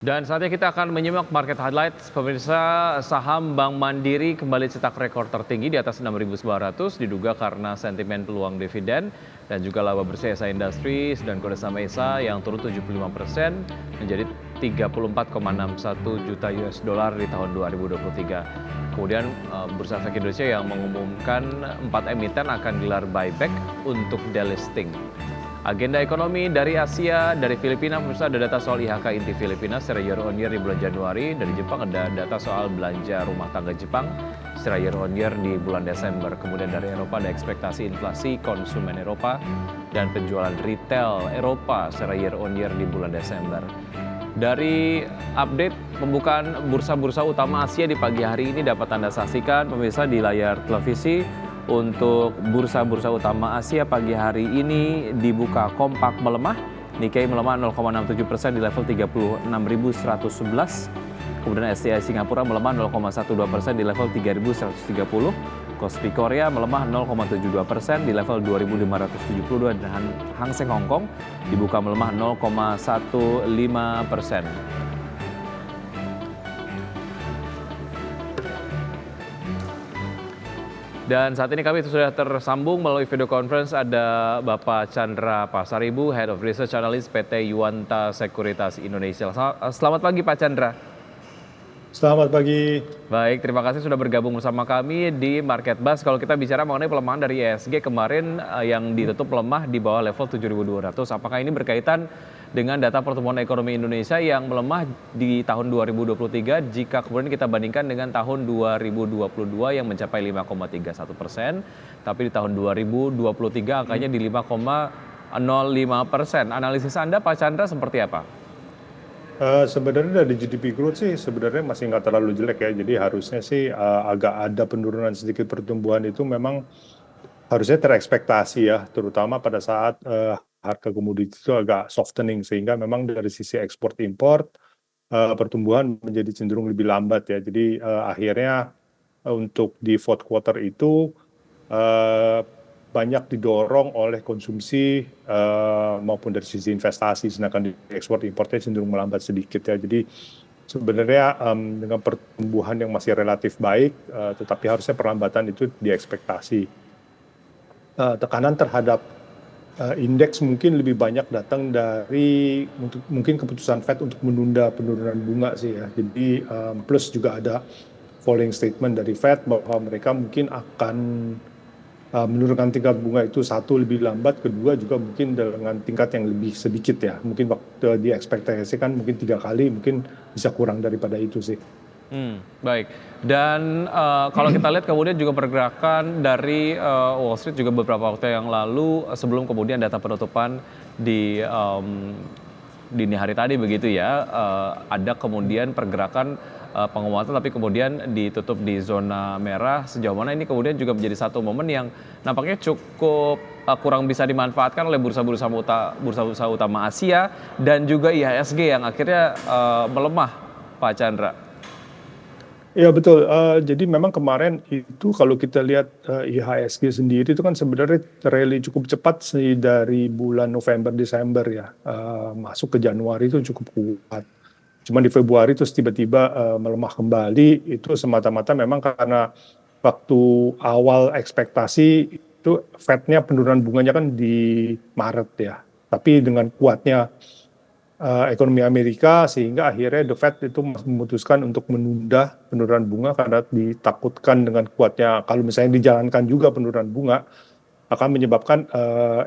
Dan saatnya kita akan menyimak market highlights. Pemirsa, saham Bank Mandiri kembali cetak rekor tertinggi di atas 6.900 diduga karena sentimen peluang dividen dan juga laba bersih ESA Industries dan kode saham ESA yang turun 75% menjadi 34,61 juta US dollar di tahun 2023. Kemudian Bursa Efek Indonesia yang mengumumkan 4 emiten akan gelar buyback untuk delisting. Agenda ekonomi dari Asia, dari Filipina, pemirsa ada data soal IHK inti Filipina secara year on year di bulan Januari. Dari Jepang ada data soal belanja rumah tangga Jepang secara year on year di bulan Desember. Kemudian dari Eropa ada ekspektasi inflasi konsumen Eropa dan penjualan retail Eropa secara year on year di bulan Desember. Dari update pembukaan bursa-bursa utama Asia di pagi hari ini dapat Anda saksikan pemirsa di layar televisi. Untuk bursa-bursa utama Asia pagi hari ini dibuka kompak melemah. Nikkei melemah 0,67% di level 36.111. Kemudian STI Singapura melemah 0,12% di level 3.130. Kospi Korea melemah 0,72% di level 2.572 dan Hang Seng Hong Kong dibuka melemah 0,15%. Dan saat ini kami sudah tersambung melalui video conference ada Bapak Chandra Pasaribu, Head of Research Analyst PT Yuanta Sekuritas Indonesia. Selamat pagi Pak Chandra. Selamat pagi. Baik, terima kasih sudah bergabung bersama kami di Market Buzz. Kalau kita bicara mengenai pelemahan dari IHSG kemarin yang ditutup lemah di bawah level 7.200, apakah ini berkaitan dengan data pertumbuhan ekonomi Indonesia yang melemah di tahun 2023 jika kemudian kita bandingkan dengan tahun 2022 yang mencapai 5,31%, tapi di tahun 2023 angkanya di 5,05%. Analisis Anda Pak Chandra seperti apa? Sebenarnya dari GDP growth sih sebenarnya masih nggak terlalu jelek ya. Jadi harusnya sih agak ada penurunan sedikit pertumbuhan itu memang harusnya terekspektasi ya, terutama pada saat harga komoditi itu agak softening sehingga memang dari sisi ekspor import pertumbuhan menjadi cenderung lebih lambat ya. Jadi akhirnya untuk di fourth quarter itu banyak didorong oleh konsumsi maupun dari sisi investasi, sedangkan di ekspor importnya cenderung melambat sedikit ya. Jadi sebenarnya dengan pertumbuhan yang masih relatif baik, tetapi harusnya perlambatan itu diekspektasi. Tekanan terhadap indeks mungkin lebih banyak datang dari mungkin keputusan Fed untuk menunda penurunan bunga sih ya. Jadi plus juga ada falling statement dari Fed bahwa mereka mungkin akan menurunkan tingkat bunga itu satu lebih lambat, kedua juga mungkin dengan tingkat yang lebih sedikit ya. Mungkin waktu diekspektasikan mungkin 3 kali, mungkin bisa kurang daripada itu sih. Baik. Dan kalau kita lihat kemudian juga pergerakan dari Wall Street juga beberapa waktu yang lalu sebelum kemudian data penutupan di dini hari tadi begitu ya, ada kemudian pergerakan penguatan tapi kemudian ditutup di zona merah. Sejauh mana ini kemudian juga menjadi satu momen yang nampaknya cukup kurang bisa dimanfaatkan oleh bursa-bursa utama Asia dan juga IHSG yang akhirnya melemah, Pak Chandra. Ya betul, jadi memang kemarin itu kalau kita lihat IHSG sendiri itu kan sebenarnya rally cukup cepat sih dari bulan November, Desember ya, masuk ke Januari itu cukup kuat. Cuman di Februari terus tiba-tiba melemah kembali, itu semata-mata memang karena waktu awal ekspektasi itu Fed-nya penurunan bunganya kan di Maret ya, tapi dengan kuatnya ekonomi Amerika sehingga akhirnya The Fed itu memutuskan untuk menunda penurunan bunga karena ditakutkan dengan kuatnya kalau misalnya dijalankan juga penurunan bunga akan menyebabkan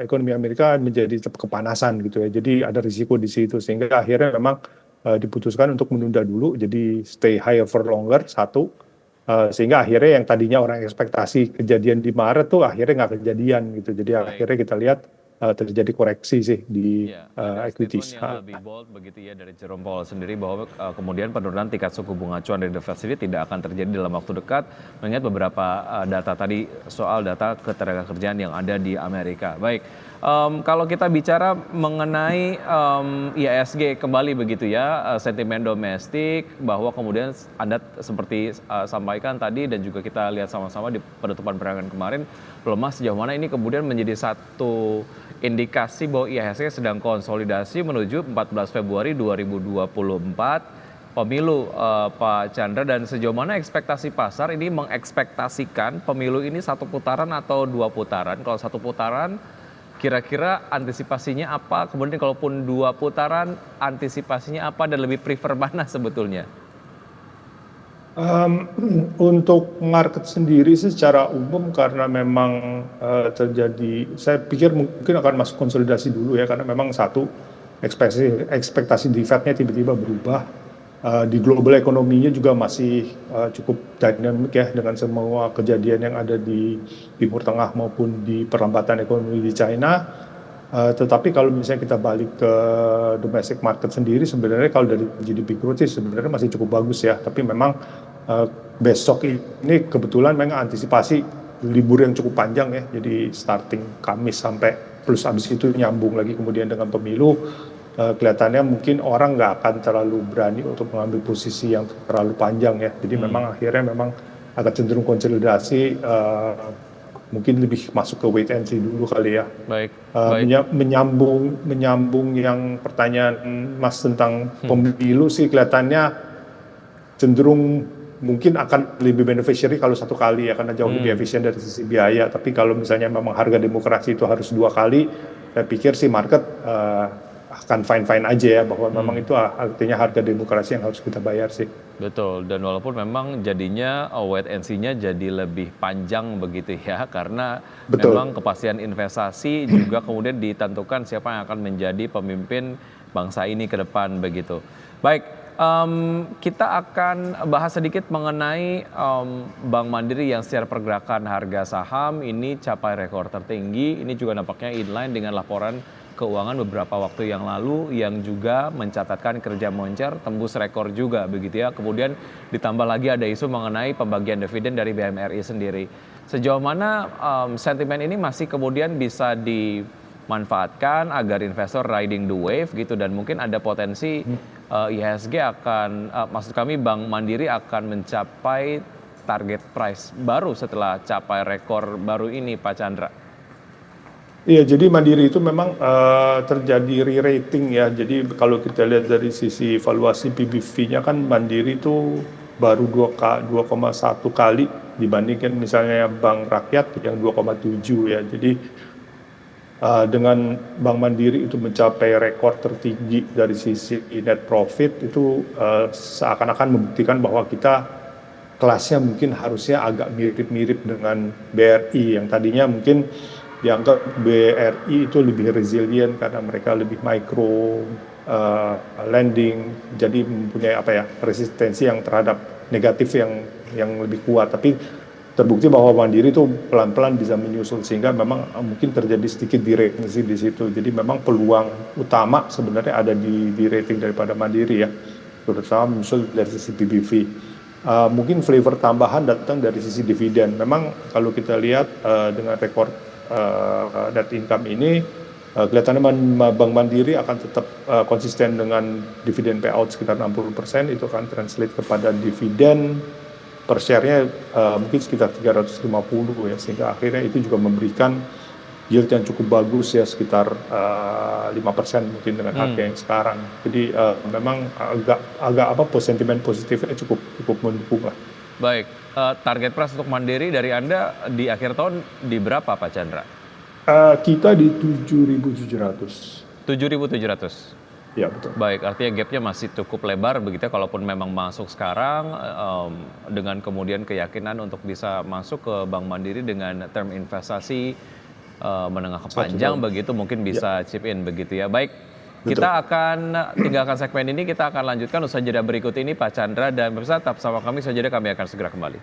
ekonomi Amerika menjadi kepanasan gitu ya. Jadi ada risiko di situ sehingga akhirnya memang diputuskan untuk menunda dulu jadi stay higher for longer satu. Sehingga akhirnya yang tadinya orang ekspektasi kejadian di Maret tuh akhirnya nggak kejadian gitu. Jadi akhirnya kita lihat terjadi koreksi sih di equities. Ada statement yang lebih bold begitu ya dari Jerome Powell sendiri bahwa kemudian penurunan tingkat suku bunga acuan dari The Fed sendiri tidak akan terjadi dalam waktu dekat mengingat beberapa data tadi soal data ketenagakerjaan yang ada di Amerika. Baik, Kalau kita bicara mengenai IHSG kembali begitu ya, sentimen domestik bahwa kemudian Anda seperti sampaikan tadi dan juga kita lihat sama-sama di penutupan perdagangan kemarin melemah, sejauh mana ini kemudian menjadi satu indikasi bahwa IHSG sedang konsolidasi menuju 14 Februari 2024 pemilu, Pak Chandra, dan sejauh mana ekspektasi pasar ini mengekspektasikan pemilu ini satu putaran atau dua putaran? Kalau satu putaran, kira-kira antisipasinya apa? Kemudian kalaupun dua putaran, antisipasinya apa dan lebih prefer mana sebetulnya? Untuk market sendiri secara umum karena memang terjadi, saya pikir mungkin akan masuk konsolidasi dulu ya, karena memang satu ekspektasi di Fed-nya tiba-tiba berubah. Di global ekonominya juga masih cukup dinamik ya, dengan semua kejadian yang ada di Timur Tengah maupun di perlambatan ekonomi di China. Tetapi kalau misalnya kita balik ke domestic market sendiri, sebenarnya kalau dari GDP growth sih sebenarnya masih cukup bagus ya. Tapi memang besok ini kebetulan memang antisipasi libur yang cukup panjang ya. Jadi starting Kamis sampai plus habis itu nyambung lagi kemudian dengan pemilu. Kelihatannya mungkin orang nggak akan terlalu berani untuk mengambil posisi yang terlalu panjang ya. Jadi memang akhirnya memang agak cenderung konsolidasi, mungkin lebih masuk ke wait and see dulu kali ya. Baik. Menyambung yang pertanyaan Mas tentang pemilu sih, kelihatannya cenderung mungkin akan lebih beneficiary kalau satu kali ya, karena jauh lebih efisien dari sisi biaya. Tapi kalau misalnya memang harga demokrasi itu harus dua kali, saya pikir sih market akan fine-fine aja ya, bahwa memang itu artinya harga demokrasi yang harus kita bayar sih. Betul, dan walaupun memang jadinya wait and see-nya jadi lebih panjang begitu ya, karena memang kepastian investasi juga kemudian ditentukan siapa yang akan menjadi pemimpin bangsa ini ke depan begitu. Baik, kita akan bahas sedikit mengenai Bank Mandiri yang secara pergerakan harga saham ini capai rekor tertinggi. Ini juga nampaknya inline dengan laporan keuangan beberapa waktu yang lalu yang juga mencatatkan kerja moncer tembus rekor juga begitu ya. Kemudian ditambah lagi ada isu mengenai pembagian dividen dari BMRI sendiri. Sejauh mana sentimen ini masih kemudian bisa dimanfaatkan agar investor riding the wave gitu, dan mungkin ada potensi IHSG akan, maksud kami Bank Mandiri akan mencapai target price baru setelah capai rekor baru ini, Pak Chandra? Iya, jadi Mandiri itu memang terjadi re-rating ya. Jadi kalau kita lihat dari sisi valuasi PBV-nya kan Mandiri itu baru 2,1 kali dibandingkan misalnya Bank Rakyat yang 2,7 ya. Jadi dengan Bank Mandiri itu mencapai rekor tertinggi dari sisi net profit itu seakan-akan membuktikan bahwa kita kelasnya mungkin harusnya agak mirip-mirip dengan BRI yang tadinya mungkin dianggap BRI itu lebih resilient karena mereka lebih micro lending, jadi mempunyai resistensi yang terhadap negatif yang lebih kuat. Tapi terbukti bahwa Mandiri itu pelan-pelan bisa menyusul, sehingga memang mungkin terjadi sedikit di-rating di situ. Jadi memang peluang utama sebenarnya ada di rating daripada Mandiri ya, terutama menyusul dari sisi PBV. Mungkin flavor tambahan datang dari sisi dividen. Memang kalau kita lihat dengan rekor net income ini, kelihatannya Bank Mandiri akan tetap konsisten dengan dividen payout sekitar 60%. Itu akan translate kepada dividen per share-nya mungkin sekitar 350 ya, sehingga akhirnya itu juga memberikan yield yang cukup bagus ya, sekitar 5% mungkin dengan harga yang sekarang. Jadi memang agak sentimen positifnya cukup mendukung lah. Baik, target price untuk Mandiri dari Anda di akhir tahun di berapa, Pak Chandra? Kita di 7.700. 7.700? Ya, betul. Baik, artinya gapnya masih cukup lebar begitu ya, kalaupun memang masuk sekarang dengan kemudian keyakinan untuk bisa masuk ke Bank Mandiri dengan term investasi menengah ke panjang begitu, mungkin bisa chip in begitu ya. Baik, kita akan tinggalkan segmen ini, kita akan lanjutkan usaha jeda berikut ini Pak Chandra, dan pemirsa tetap sama kami, usaha jeda kami akan segera kembali.